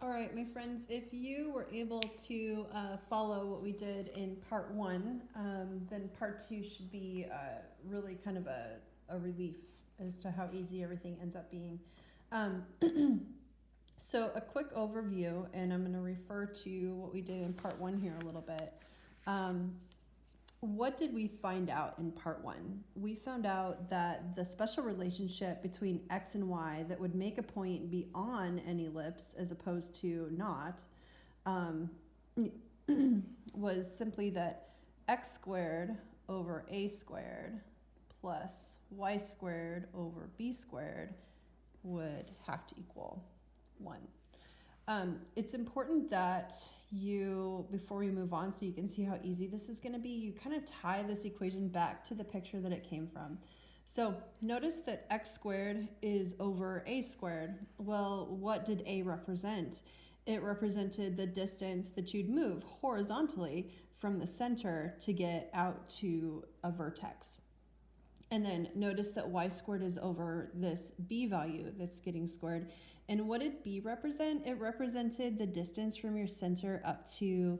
All right, my friends, if you were able to follow what we did in part one, then part two should be really kind of a relief as to how easy everything ends up being. So a quick overview, and I'm going to refer to what we did in part one here a little bit. What did we find out in part one? We found out that the special relationship between x and y that would make a point be on an ellipse as opposed to not was simply that x squared over a squared plus y squared over b squared would have to equal 1. It's important that you, before we move on, so you can see how easy this is going to be, you kind of tie this equation back to the picture that it came from. So notice that x squared is over a squared. Well, what did a represent? It represented the distance that you'd move horizontally from the center to get out to a vertex. And then notice that y squared is over this b value that's getting squared. And what did b represent? It represented the distance from your center up to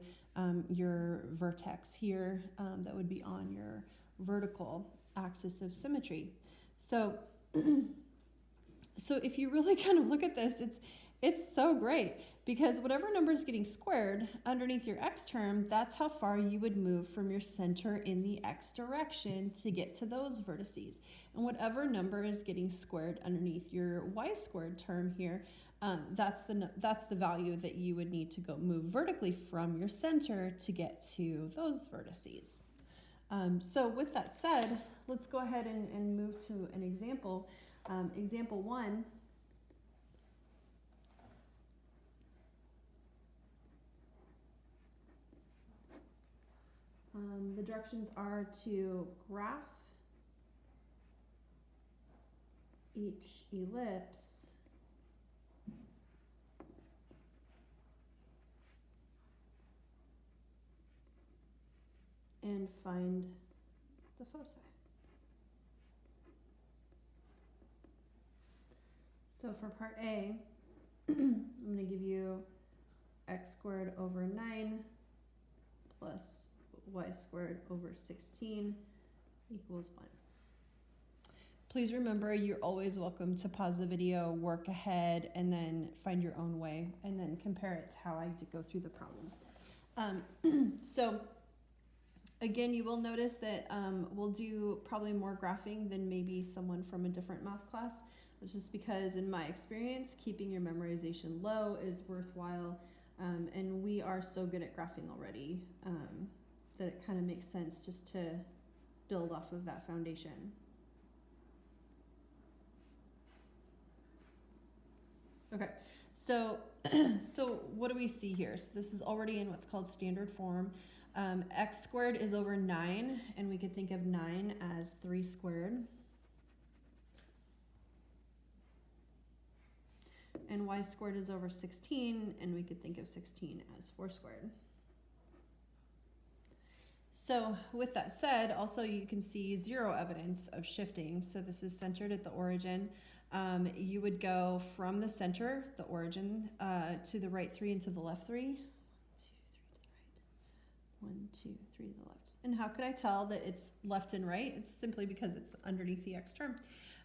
your vertex here that would be on your vertical axis of symmetry. So, so if you really kind of look at this, it's so great because whatever number is getting squared underneath your x term, that's how far you would move from your center in the x direction to get to those vertices. And whatever number is getting squared underneath your y squared term here, that's the value that you would need to go move vertically from your center to get to those vertices. So with that said, let's go ahead and move to an example. Example 1. The directions are to graph each ellipse and find the foci. So for part A, I'm going to give you x squared over 9 plus y squared over 16 equals 1. Please remember, you're always welcome to pause the video, work ahead, and then find your own way, and then compare it to how I did go through the problem. So again, you will notice that we'll do probably more graphing than maybe someone from a different math class. It's just because in my experience, keeping your memorization low is worthwhile, and we are so good at graphing already that it kind of makes sense just to build off of that foundation. Okay, so what do we see here? So this is already in what's called standard form. X squared is over 9, and we could think of 9 as 3 squared. And y squared is over 16, and we could think of 16 as 4 squared. So with that said, also you can see 0 evidence of shifting. So this is centered at the origin. You would go from the center, the origin, to the right 3 and to the left 3. 1, 2, 3 to the left. And how could I tell that it's left and right? It's simply because it's underneath the x term.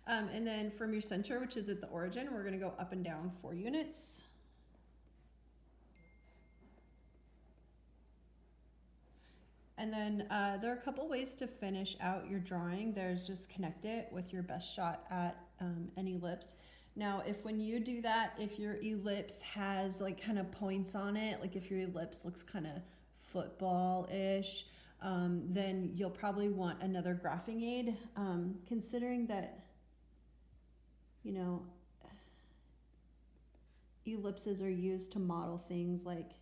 And then from your center, which is at the origin, we're going to go up and down 4 units. And then there are a couple ways to finish out your drawing. There's just connect it with your best shot at an ellipse. Now, if when you do that, if your ellipse has like kind of points on it, like if your ellipse looks kind of football-ish, then you'll probably want another graphing aid, considering that, you know, ellipses are used to model things like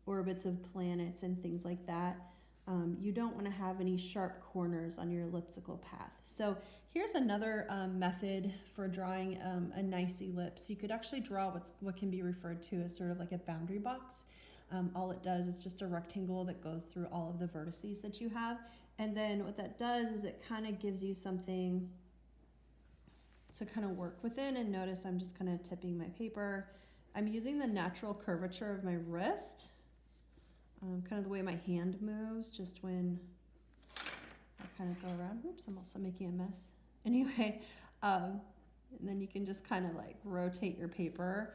orbits of planets and things like that. You don't want to have any sharp corners on your elliptical path. So here's another method for drawing a nice ellipse. You could actually draw what can be referred to as sort of like a boundary box. All it does is just a rectangle that goes through all of the vertices that you have. And then what that does is it kind of gives you something to kind of work within. And notice I'm just kind of tipping my paper I'm using the natural curvature of my wrist, kind of the way my hand moves, just when I kind of go around. Oops, I'm also making a mess. Anyway, and then you can just kind of like rotate your paper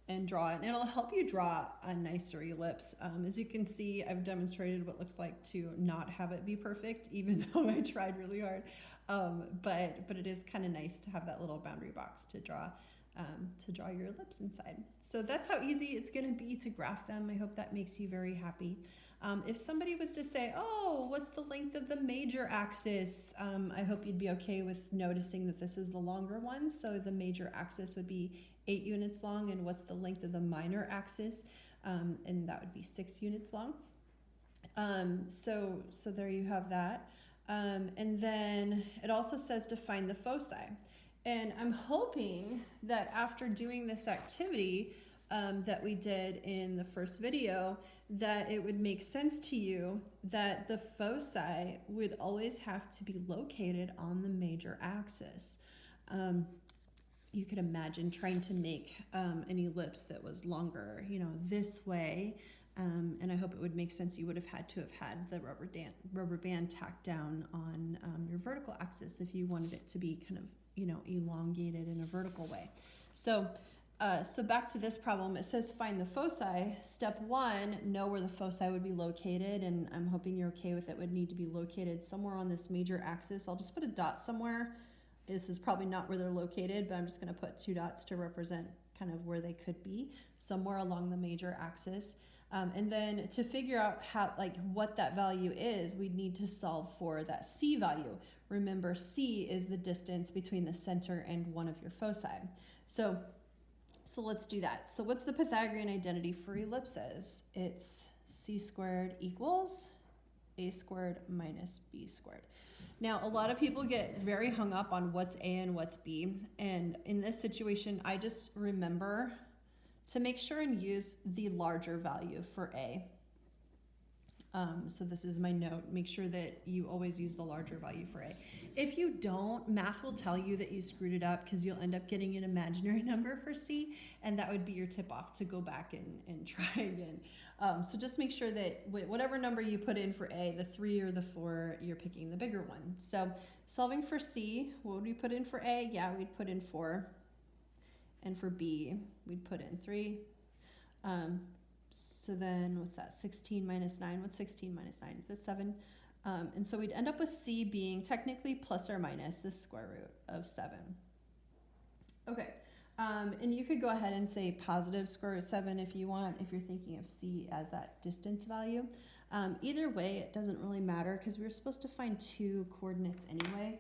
and draw it, and it'll help you draw a nicer ellipse. As you can see, I've demonstrated what it looks like to not have it be perfect, even though I tried really hard. But it is kind of nice to have that little boundary box to draw your ellipse inside. So that's how easy it's going to be to graph them. I hope that makes you very happy. If somebody was to say, oh, what's the length of the major axis? I hope you'd be okay with noticing that this is the longer one. So the major axis would be 8 units long, and what's the length of the minor axis? And that would be 6 units long. So there you have that. And then it also says to find the foci. And I'm hoping that after doing this activity that we did in the first video, that it would make sense to you that the foci would always have to be located on the major axis. You could imagine trying to make an ellipse that was longer, this way. And I hope it would make sense. You would have had the rubber band tacked down on your vertical axis if you wanted it to be kind of, elongated in a vertical way. So back to this problem, it says find the foci. Step 1, know where the foci would be located, and I'm hoping you're okay with it. Would need to be located somewhere on this major axis. I'll just put a dot somewhere. This is probably not where they're located, but I'm just going to put 2 dots to represent kind of where they could be, somewhere along the major axis. And then to figure out what that value is, we'd need to solve for that C value. Remember, C is the distance between the center and one of your foci. So let's do that. So what's the Pythagorean identity for ellipses? It's C squared equals A squared minus B squared. Now, a lot of people get very hung up on what's A and what's B. And in this situation, I just remember to make sure and use the larger value for A. So this is my note. Make sure that you always use the larger value for A. If you don't, math will tell you that you screwed it up because you'll end up getting an imaginary number for C, and that would be your tip off to go back and try again. So just make sure that whatever number you put in for A, the 3 or the 4, you're picking the bigger one. So solving for C, what would we put in for A? Yeah, we'd put in 4. And for B, we'd put in 3. So then what's that? 16 minus 9. What's 16 minus 9? Is that 7? And so we'd end up with C being technically plus or minus the square root of 7. Okay. And you could go ahead and say positive square root 7 if you want, if you're thinking of C as that distance value. Either way, it doesn't really matter because we were supposed to find 2 coordinates anyway.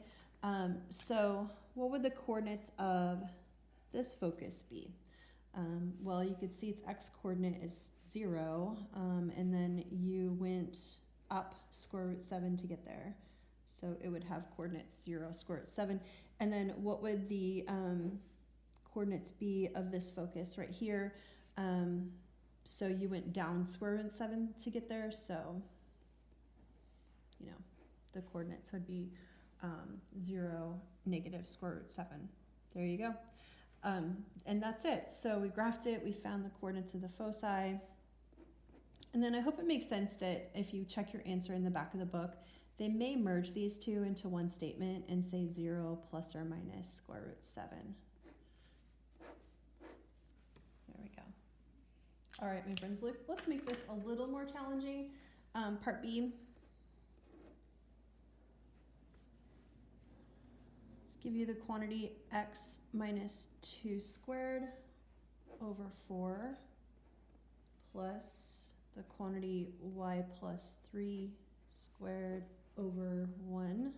So what would the coordinates of this focus be? Well, you could see its x-coordinate is 0, and then you went up square root 7 to get there. So it would have coordinates 0, square root 7. And then what would the coordinates be of this focus right here? So you went down square root 7 to get there. So, the coordinates would be 0, negative square root 7. There you go. And that's it. So we graphed it, we found the coordinates of the foci. And then I hope it makes sense that if you check your answer in the back of the book, they may merge these two into one statement and say 0 plus or minus square root 7. There we go. All right, my friends, let's make this a little more challenging. Part B. Give you the quantity x minus 2 squared over 4 plus the quantity y plus 3 squared over 1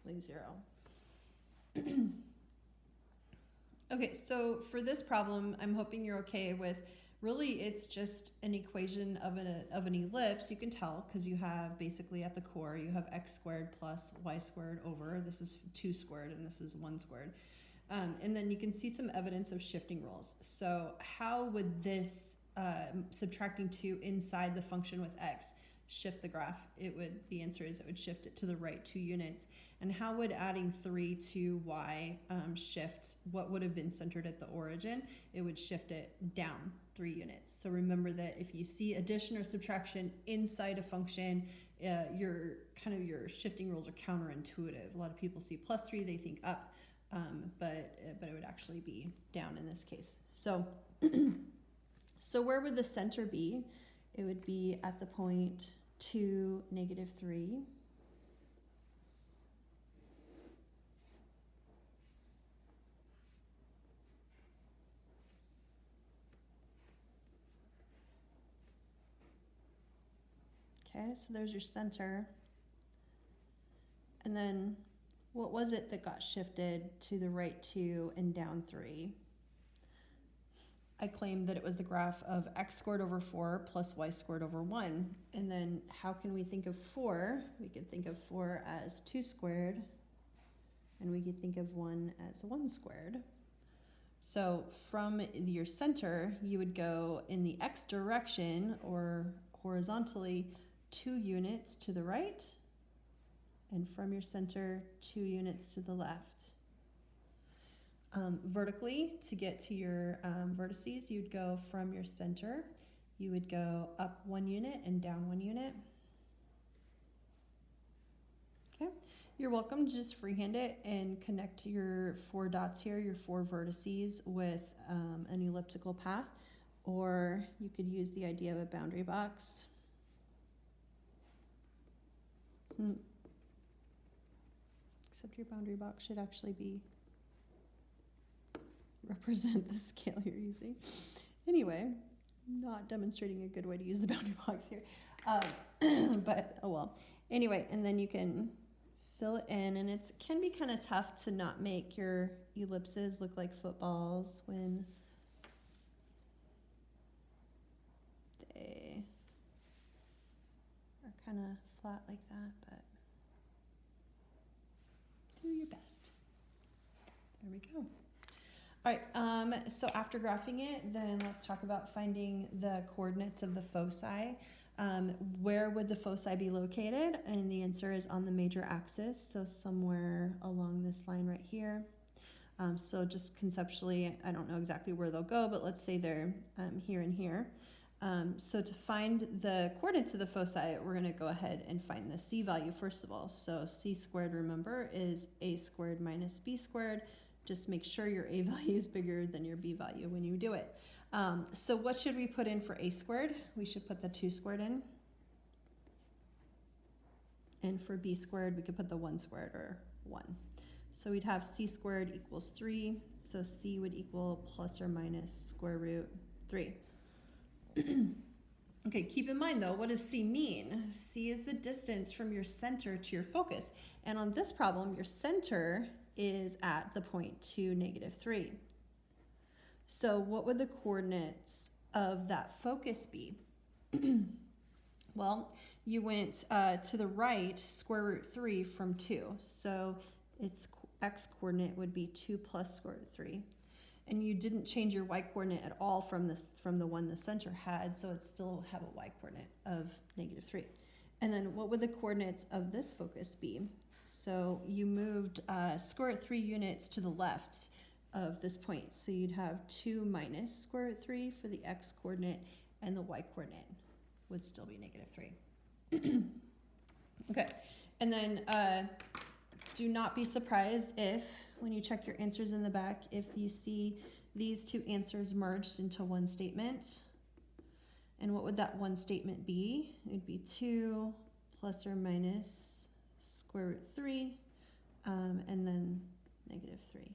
equals 0. Okay, so for this problem, I'm hoping you're okay with, really it's just an equation of an ellipse. You can tell because you have basically at the core, you have x squared plus y squared over, this is 2 squared and this is 1 squared. And then you can see some evidence of shifting rules. So how would this subtracting 2 inside the function with x shift the graph, the answer is it would shift it to the right 2 units. And how would adding 3 to y shift what would have been centered at the origin? It would shift it down 3 units. So remember that if you see addition or subtraction inside a function, your shifting rules are counterintuitive. A lot of people see +3, they think up, but it would actually be down in this case. So so where would the center be? It would be at the point 2, -3. Okay, so there's your center. And then what was it that got shifted to the right 2 and down 3? I claimed that it was the graph of x squared over 4 plus y squared over 1. And then how can we think of 4? We could think of 4 as 2 squared, and we could think of 1 as 1 squared. So from your center, you would go in the x direction, or horizontally, 2 units to the right, and from your center, 2 units to the left. Vertically, to get to your vertices, you'd go from your center, you would go up 1 unit and down 1 unit. Okay, you're welcome to just freehand it and connect your 4 dots here, your 4 vertices, with an elliptical path, or you could use the idea of a boundary box. Except your boundary box should actually represent the scale you're using. Anyway, not demonstrating a good way to use the boundary box here. But oh well. Anyway, and then you can fill it in, and it can be kind of tough to not make your ellipses look like footballs when they are kind of flat like that, but do your best. There we go. All right, so after graphing it, then let's talk about finding the coordinates of the foci. Where would the foci be located? And the answer is on the major axis, so somewhere along this line right here. So just conceptually, I don't know exactly where they'll go, but let's say they're here and here. So to find the coordinates of the foci, we're going to go ahead and find the c value first of all. So c squared, remember, is a squared minus b squared. Just make sure your a value is bigger than your b value when you do it. So what should we put in for a squared? We should put the 2 squared in. And for b squared, we could put the 1 squared, or 1. So we'd have c squared equals 3. So c would equal plus or minus square root 3. Okay, keep in mind though, what does c mean? C is the distance from your center to your focus. And on this problem, your center is at the point 2, -3. So what would the coordinates of that focus be? Well, you went to the right square root 3 from 2. So its x coordinate would be 2 plus square root 3. And you didn't change your y coordinate at all from the one the center had, so it still have a y coordinate of -3. And then what would the coordinates of this focus be? So you moved square root 3 units to the left of this point. So you'd have 2 minus square root 3 for the x coordinate, and the y coordinate would still be -3. Okay, and then do not be surprised if, when you check your answers in the back, if you see these 2 answers merged into one statement. And what would that one statement be? It would be 2 plus or minus square root 3, and then -3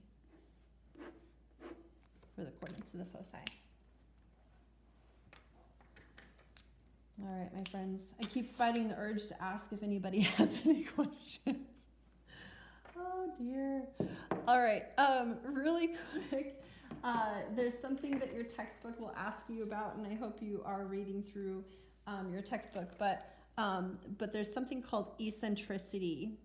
for the coordinates of the foci. All right, my friends, I keep fighting the urge to ask if anybody has any questions. Oh dear. All right, really quick, there's something that your textbook will ask you about, and I hope you are reading through your textbook, but there's something called eccentricity.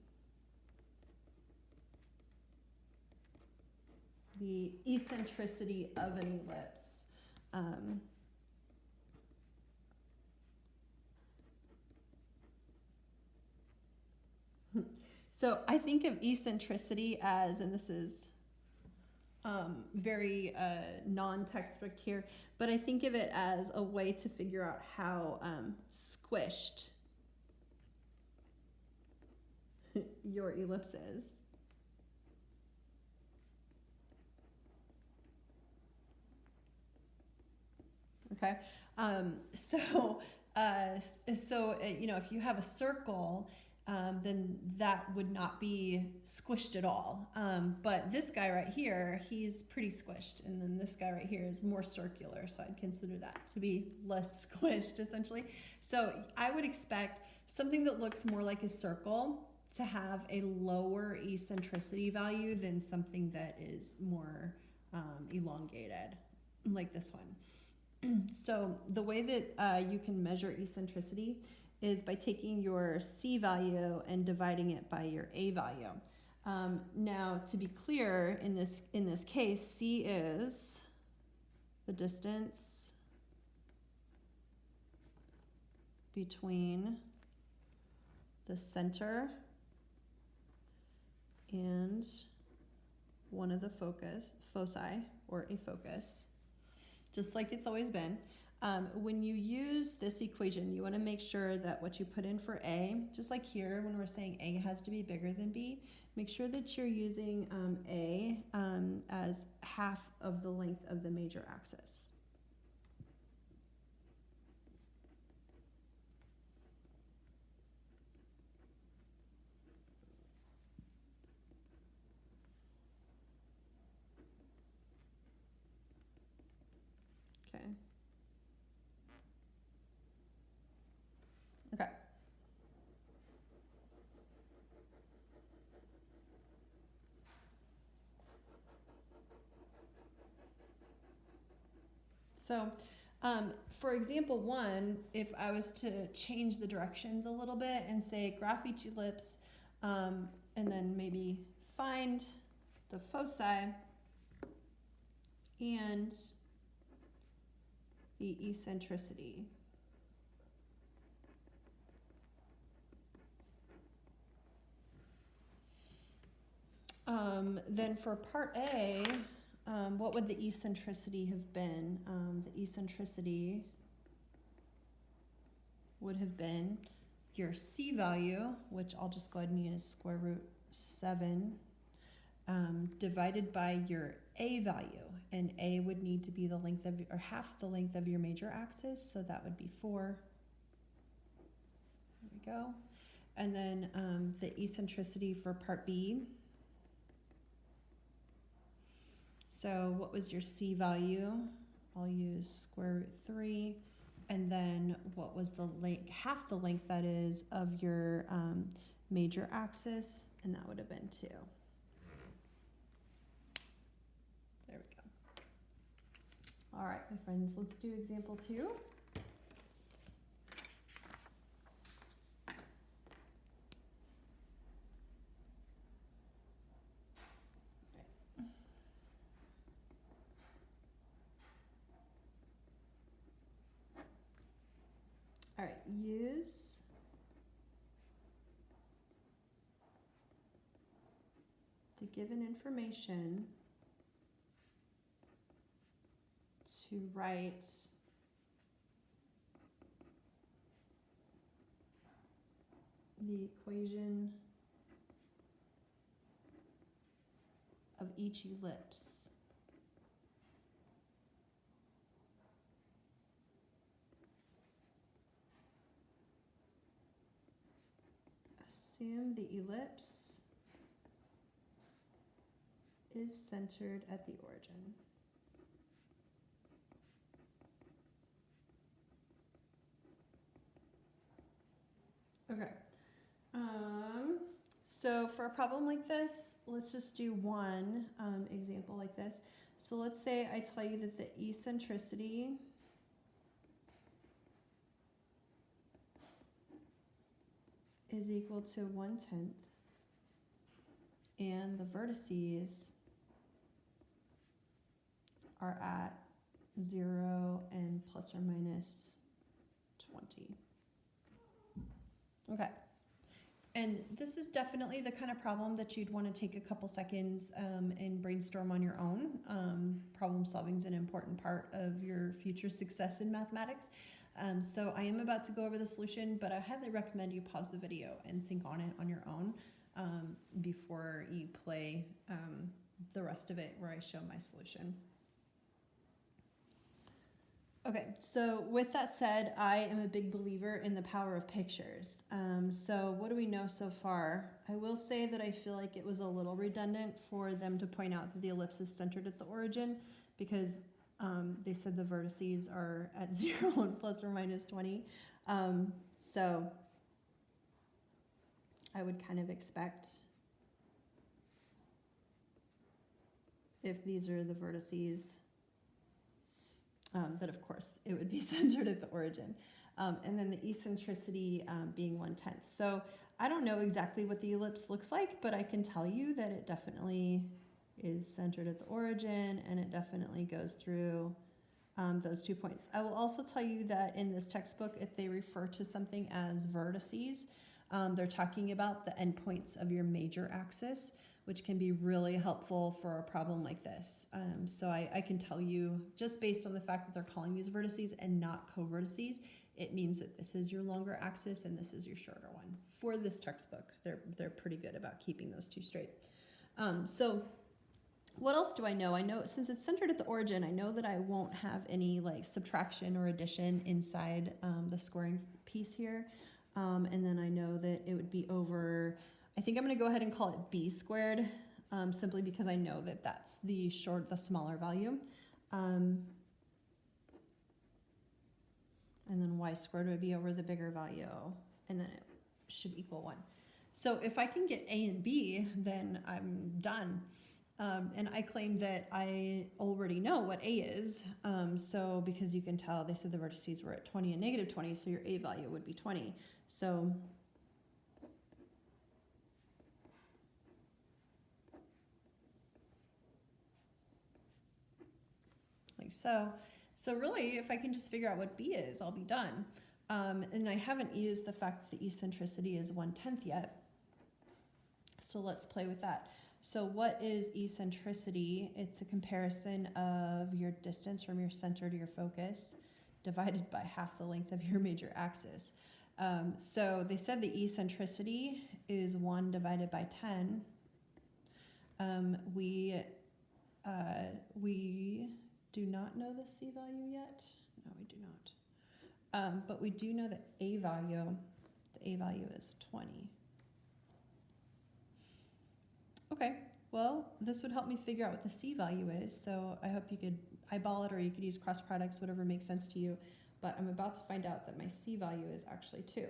The eccentricity of an ellipse. So I think of eccentricity as, and this is very non-textbook here, but I think of it as a way to figure out how squished your ellipse is. Okay, so you know, if you have a circle, then that would not be squished at all. But this guy right here, he's pretty squished, and then this guy right here is more circular, so I'd consider that to be less squished, essentially. So I would expect something that looks more like a circle to have a lower eccentricity value than something that is more elongated, like this one. So the way that you can measure eccentricity is by taking your C value and dividing it by your A value. Now, to be clear, in this case, C is the distance between the center and one of the foci, or a focus, just like it's always been. When you use this equation, you want to make sure that what you put in for A, just like here when we're saying A has to be bigger than B, make sure that you're using A as half of the length of the major axis. Okay. Okay. So, for example 1, if I was to change the directions a little bit and say graph each ellipse, and then maybe find the foci and the eccentricity. Then for part A, what would the eccentricity have been? The eccentricity would have been your C value, which I'll just go ahead and use square root 7, divided by your A value. And A would need to be the length of, or half the length of your major axis, so that would be 4. There we go. And then the eccentricity for part B. So what was your C value? I'll use square root 3. And then what was the length, half the length that is, of your major axis? And that would have been 2. There we go. All right, my friends, let's do example 2. All right, use the given information to write the equation of each ellipse. Assume the ellipse is centered at the origin. Okay. So for a problem like this, let's just do one example like this. So let's say I tell you that the eccentricity is equal to 1/10, and the vertices are at 0 and plus or minus 20. Okay. And this is definitely the kind of problem that you'd want to take a couple seconds and brainstorm on your own. Problem solving is an important part of your future success in mathematics. So I am about to go over the solution, but I highly recommend you pause the video and think on it on your own before you play the rest of it where I show my solution. Okay, so with that said, I am a big believer in the power of pictures. So what do we know so far? I will say that I feel like it was a little redundant for them to point out that the ellipse is centered at the origin, because they said the vertices are at 0 and plus or minus 20. So I would kind of expect, if these are the vertices, that of course it would be centered at the origin. And then the eccentricity being 1/10. So I don't know exactly what the ellipse looks like, but I can tell you that it definitely is centered at the origin, and it definitely goes through those 2 points. I will also tell you that in this textbook, if they refer to something as vertices, they're talking about the endpoints of your major axis, which can be really helpful for a problem like this. So I can tell you, just based on the fact that they're calling these vertices and not co-vertices, it means that this is your longer axis and this is your shorter one. For this textbook, they're pretty good about keeping those two straight. So what else do I know? I know since it's centered at the origin, I know that I won't have any like subtraction or addition inside the squaring piece here. And then I know that it would be over, I think I'm going to go ahead and call it b squared, simply because I know that that's the smaller value. And then y squared would be over the bigger value, and then it should equal 1. So if I can get a and b, then I'm done. And I claim that I already know what a is. So because you can tell, they said the vertices were at 20 and negative 20, so your a value would be 20. So like so. So really, if I can just figure out what b is, I'll be done. And I haven't used the fact that the eccentricity is 1/10 yet. So let's play with that. So what is eccentricity? It's a comparison of your distance from your center to your focus divided by half the length of your major axis. So they said the eccentricity is 1 divided by 10. We do not know the c value yet. No, we do not. But we do know that the a value is 20. Okay, well, this would help me figure out what the c value is, so I hope you could eyeball it, or you could use cross products, whatever makes sense to you. But I'm about to find out that my c value is actually 2.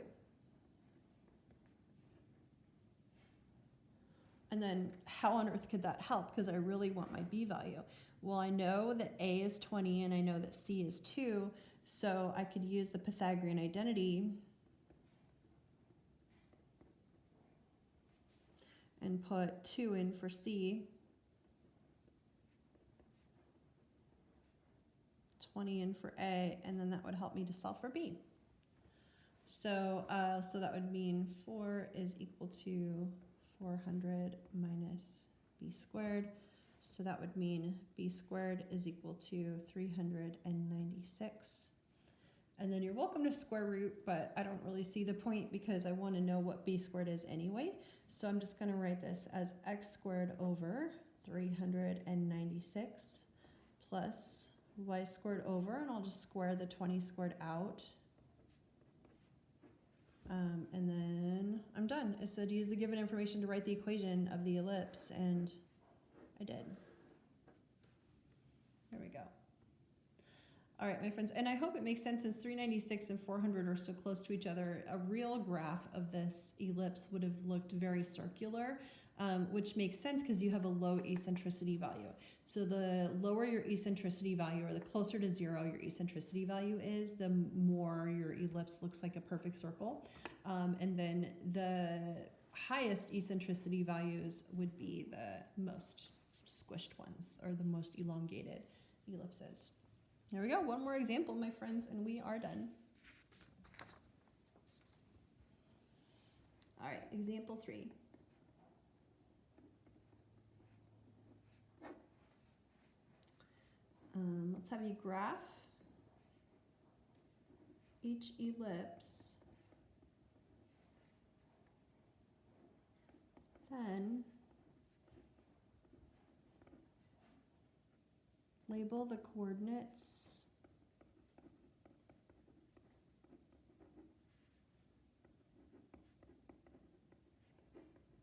And then how on earth could that help? Because I really want my b value. Well, I know that a is 20 and I know that c is 2, so I could use the Pythagorean identity and put 2 in for c, 20 in for a, and then that would help me to solve for b. So, so that would mean 4 is equal to 400 minus b squared. So that would mean b squared is equal to 396. And then you're welcome to square root, but I don't really see the point because I want to know what b squared is anyway. So I'm just going to write this as x squared over 396 plus y squared over, and I'll just square the 20 squared out. And then I'm done. It said use the given information to write the equation of the ellipse, and I did. There we go. All right, my friends, and I hope it makes sense since 396 and 400 are so close to each other. A real graph of this ellipse would have looked very circular, which makes sense because you have a low eccentricity value. So the lower your eccentricity value, or the closer to 0 your eccentricity value is, the more your ellipse looks like a perfect circle. And then the highest eccentricity values would be the most squished ones, or the most elongated ellipses. There we go. One more example, my friends, and we are done. All right, example 3. Let's have you graph each ellipse, then label the coordinates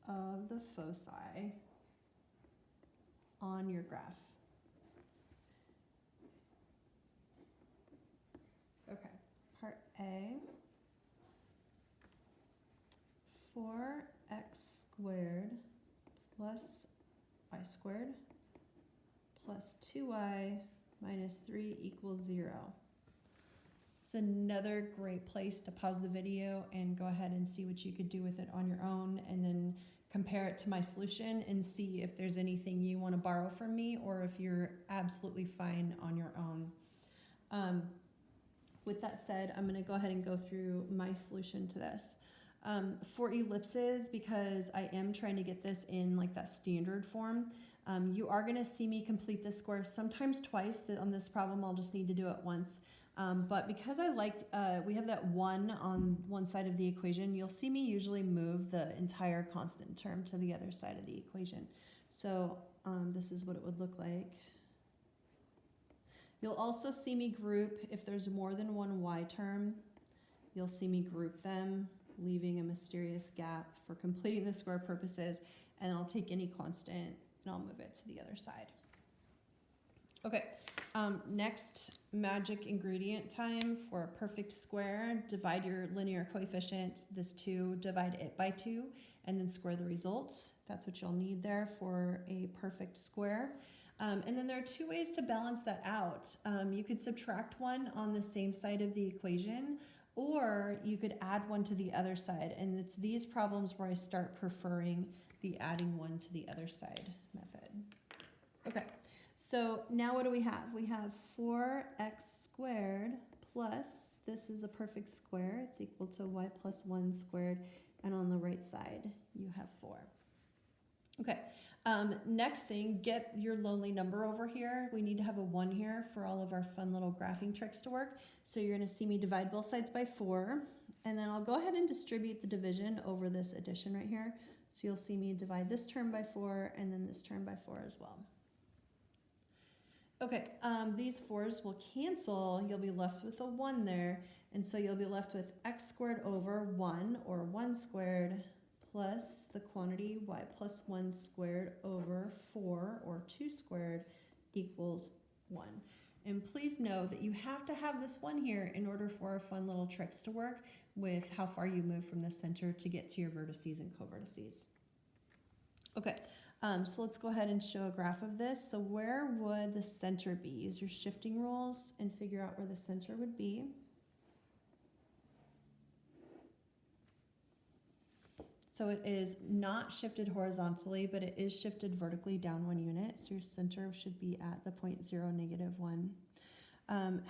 of the foci on your graph. Okay, part A, 4x squared plus y squared plus 2y minus 3 equals 0. It's another great place to pause the video and go ahead and see what you could do with it on your own, and then compare it to my solution and see if there's anything you want to borrow from me or if you're absolutely fine on your own. With that said, I'm going to go ahead and go through my solution to this. For ellipses, because I am trying to get this in like that standard form, you are going to see me complete this square sometimes twice. On this problem, I'll just need to do it once. But because I like, we have that 1 on one side of the equation, you'll see me usually move the entire constant term to the other side of the equation. So this is what it would look like. You'll also see me group, if there's more than one y term, you'll see me group them, leaving a mysterious gap for completing the square purposes, and I'll take any constant and I'll move it to the other side. Okay, next magic ingredient time for a perfect square. Divide your linear coefficient, this 2, divide it by 2, and then square the result. That's what you'll need there for a perfect square. And then there are 2 ways to balance that out. You could subtract 1 on the same side of the equation, or you could add 1 to the other side. And it's these problems where I start preferring the adding 1 to the other side method. Okay, so now what do we have? We have 4x squared plus, this is a perfect square, it's equal to y plus 1 squared, and on the right side you have 4. Okay, next thing, get your lonely number over here. We need to have a 1 here for all of our fun little graphing tricks to work. So you're going to see me divide both sides by 4, and then I'll go ahead and distribute the division over this addition right here. So you'll see me divide this term by 4 and then this term by 4 as well. Okay, these 4's will cancel. You'll be left with a 1 there, and so you'll be left with x squared over 1, or 1 squared, plus the quantity y plus 1 squared over 4, or 2 squared, equals 1. And please know that you have to have this 1 here in order for our fun little tricks to work with how far you move from the center to get to your vertices and covertices. Okay, so let's go ahead and show a graph of this. So where would the center be? Use your shifting rules and figure out where the center would be. So it is not shifted horizontally, but it is shifted vertically down 1 unit. So your center should be at the point 0, -1.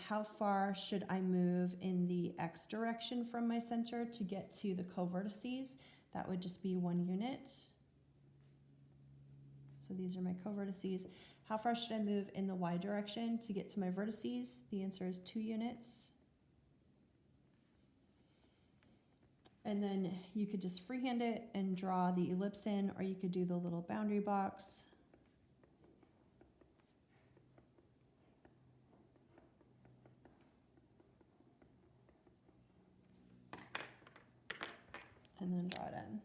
How far should I move in the x direction from my center to get to the covertices? That would just be 1 unit. So these are my covertices. How far should I move in the y direction to get to my vertices? The answer is 2 units. And then you could just freehand it and draw the ellipse in, or you could do the little boundary box. And then draw it in.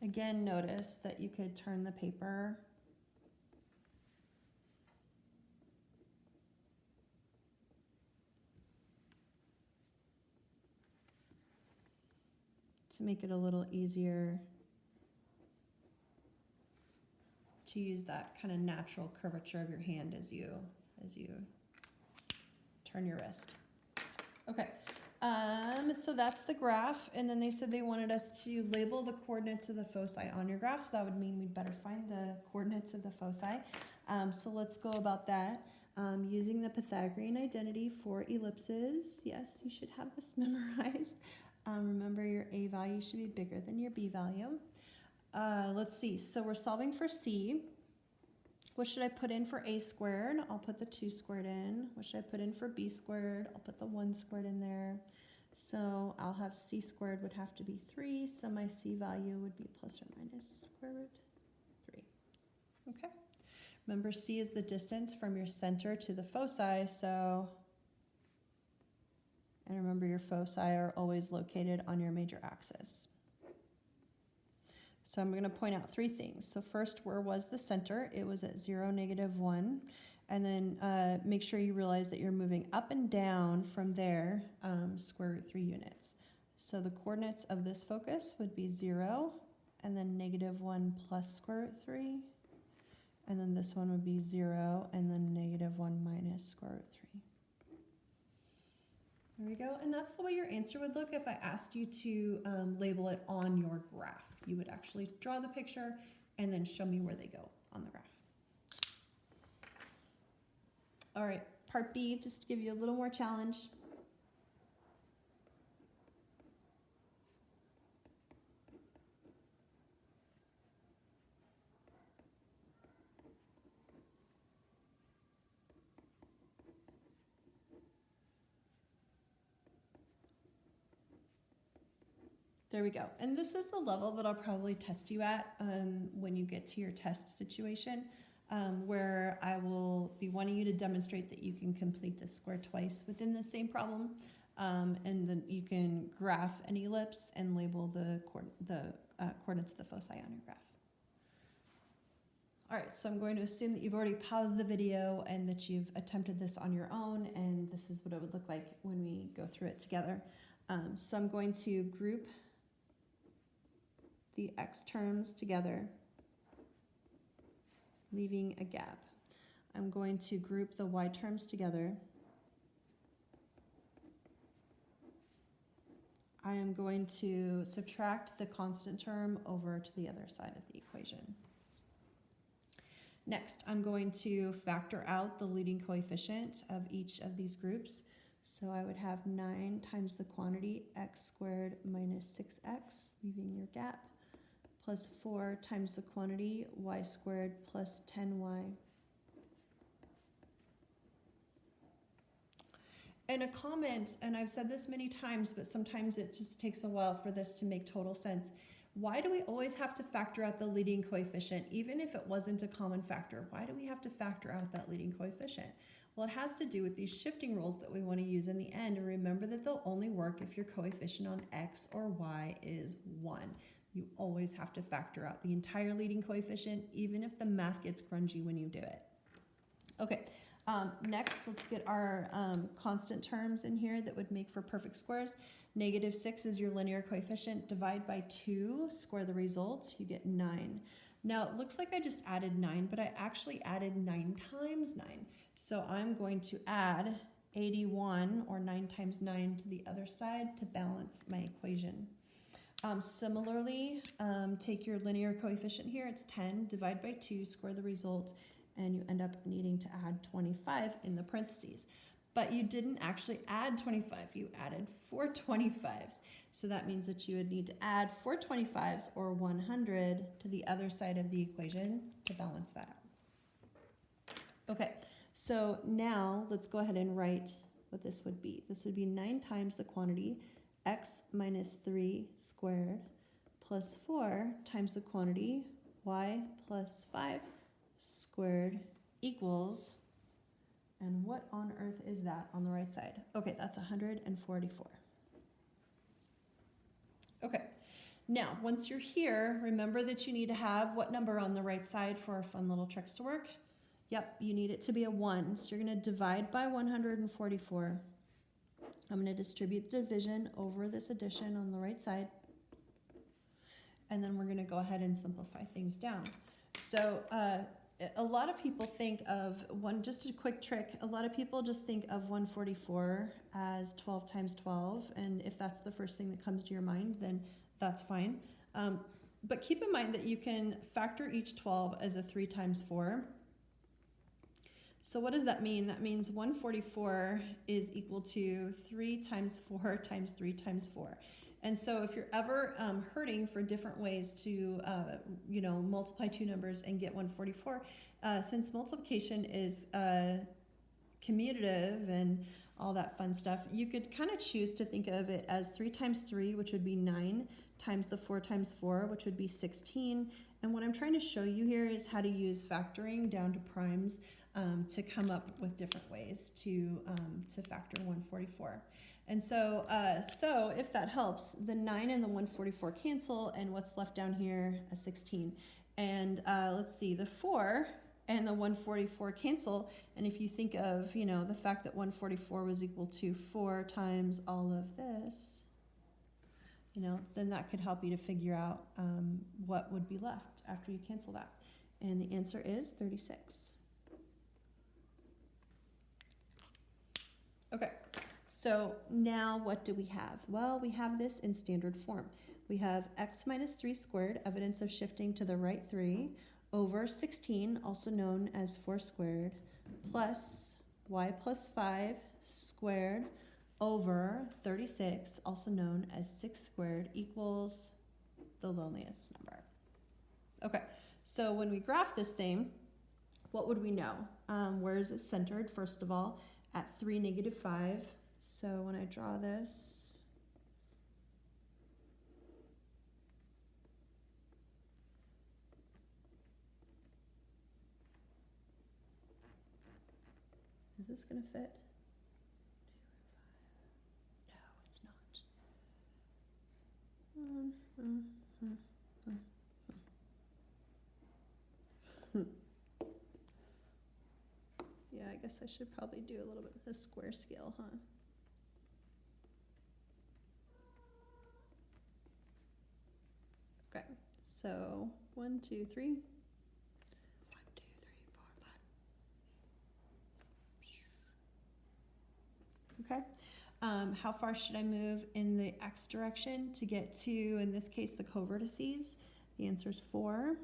Again, notice that you could turn the paper to make it a little easier to use that kind of natural curvature of your hand as you turn your wrist. Okay, so that's the graph, and then they said they wanted us to label the coordinates of the foci on your graph, so that would mean we'd better find the coordinates of the foci. So let's go about that. Using the Pythagorean identity for ellipses. Yes, you should have this memorized. Remember your A value should be bigger than your B value. Let's see, so we're solving for C. What should I put in for A squared? I'll put the 2 squared in. What should I put in for B squared? I'll put the 1 squared in there. So I'll have C squared would have to be 3, so my C value would be plus or minus square root 3. Okay. Remember, C is the distance from your center to the foci, so, and remember your foci are always located on your major axis. So I'm going to point out 3 things. So first, where was the center? It was at 0, -1. And then make sure you realize that you're moving up and down from there, square root 3 units. So the coordinates of this focus would be 0, and then -1 plus square root 3. And then this one would be 0, and then -1 minus square root 3. There we go. And that's the way your answer would look if I asked you to label it on your graph. You would actually draw the picture and then show me where they go on the graph. All right, part B, just to give you a little more challenge. There we go. And this is the level that I'll probably test you at when you get to your test situation, where I will be wanting you to demonstrate that you can complete this square twice within the same problem. And then you can graph an ellipse and label the coordinates of the foci on your graph. All right, so I'm going to assume that you've already paused the video and that you've attempted this on your own, and this is what it would look like when we go through it together. So I'm going to group the x terms together, leaving a gap. I'm going to group the y terms together. I am going to subtract the constant term over to the other side of the equation. Next, I'm going to factor out the leading coefficient of each of these groups. So I would have 9 times the quantity x squared minus 6x, leaving your gap, plus 4 times the quantity y squared plus 10y. And a comment, and I've said this many times, but sometimes it just takes a while for this to make total sense. Why do we always have to factor out the leading coefficient, even if it wasn't a common factor? Why do we have to factor out that leading coefficient? Well, it has to do with these shifting rules that we want to use in the end. And remember that they'll only work if your coefficient on x or y is 1. You always have to factor out the entire leading coefficient, even if the math gets grungy when you do it. Okay, next let's get our constant terms in here that would make for perfect squares. -6 is your linear coefficient. Divide by 2, square the result, you get 9. Now it looks like I just added 9, but I actually added 9 times 9. So I'm going to add 81, or 9 times 9, to the other side to balance my equation. Similarly, take your linear coefficient here, it's 10, divide by 2, square the result, and you end up needing to add 25 in the parentheses. But you didn't actually add 25, you added 4 25s. So that means that you would need to add 4 25s, or 100, to the other side of the equation to balance that out. Okay, so now let's go ahead and write what this would be. This would be 9 times the quantity x minus 3 squared plus 4 times the quantity y plus 5 squared equals, and what on earth is that on the right side? Okay, that's 144. Okay, now once you're here, remember that you need to have what number on the right side for our fun little tricks to work? Yep, you need it to be a 1, so you're going to divide by 144. I'm going to distribute the division over this addition on the right side. And then we're going to go ahead and simplify things down. So a lot of people think of just a quick trick, a lot of people just think of 144 as 12 times 12. And if that's the first thing that comes to your mind, then that's fine. But keep in mind that you can factor each 12 as a 3 times 4. So what does that mean? That means 144 is equal to 3 times 4 times 3 times 4. And so if you're ever hurting for different ways to, multiply two numbers and get 144, since multiplication is commutative and all that fun stuff, you could kind of choose to think of it as 3 times 3, which would be 9, times the 4 times 4, which would be 16. And what I'm trying to show you here is how to use factoring down to primes to come up with different ways to factor 144. And so, if that helps, the 9 and the 144 cancel, and what's left down here, a 16. And let's see, the 4 and the 144 cancel, and if you think of, the fact that 144 was equal to 4 times all of this, then that could help you to figure out what would be left after you cancel that. And the answer is 36. Okay, so now what do we have? Well, we have this in standard form. We have x minus 3 squared, evidence of shifting to the right 3, over 16, also known as 4 squared, plus y plus 5 squared over 36, also known as 6 squared, equals the loneliest number. Okay, so when we graph this thing, what would we know? Where is it centered, first of all? At 3, -5. So when I draw this, is this going to fit? No, it's not. Yeah, I guess I should probably do a little bit of a square scale, huh? Okay, so 1, 2, 3. 1, 2, 3, 4, 5. Okay. How far should I move in the x direction to get to, in this case, the covertices? The answer is 4.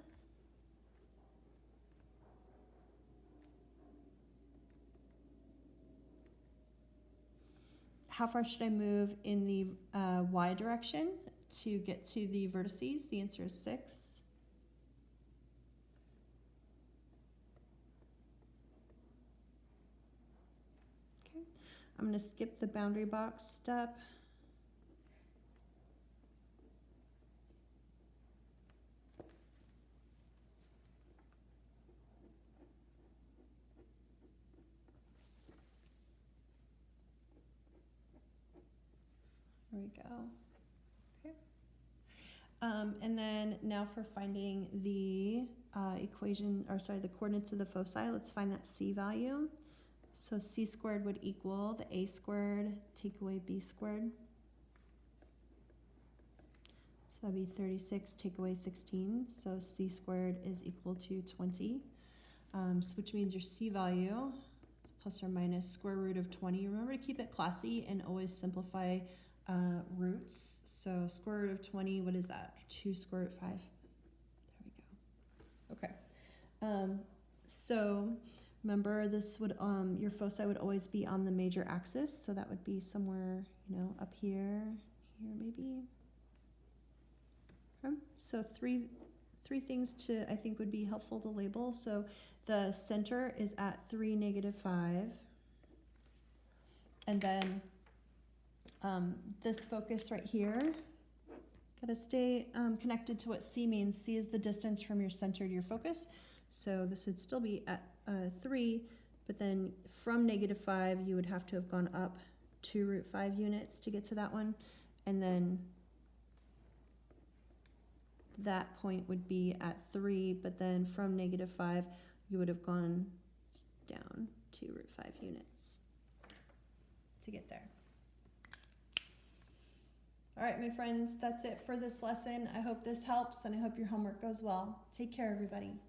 How far should I move in the y direction to get to the vertices? The answer is 6. Okay, I'm going to skip the boundary box step. There we go. Okay. And then now for finding the the coordinates of the foci, let's find that c value. So c squared would equal the a squared, take away b squared. So that'd be 36, take away 16. So c squared is equal to 20, which means your c value, plus or minus square root of 20. Remember to keep it classy and always simplify roots. So square root of 20, what is that? 2 square root 5. There we go. Okay. So remember, this would your foci would always be on the major axis, so that would be somewhere, up here maybe. So three things I think would be helpful to label. So the center is at 3, -5, and then this focus right here, gotta stay connected to what c means. C is the distance from your center to your focus. So this would still be at 3, but then from -5, you would have to have gone up 2 root 5 units to get to that one. And then that point would be at 3, but then from -5, you would have gone down 2 root 5 units to get there. All right, my friends, that's it for this lesson. I hope this helps, and I hope your homework goes well. Take care, everybody.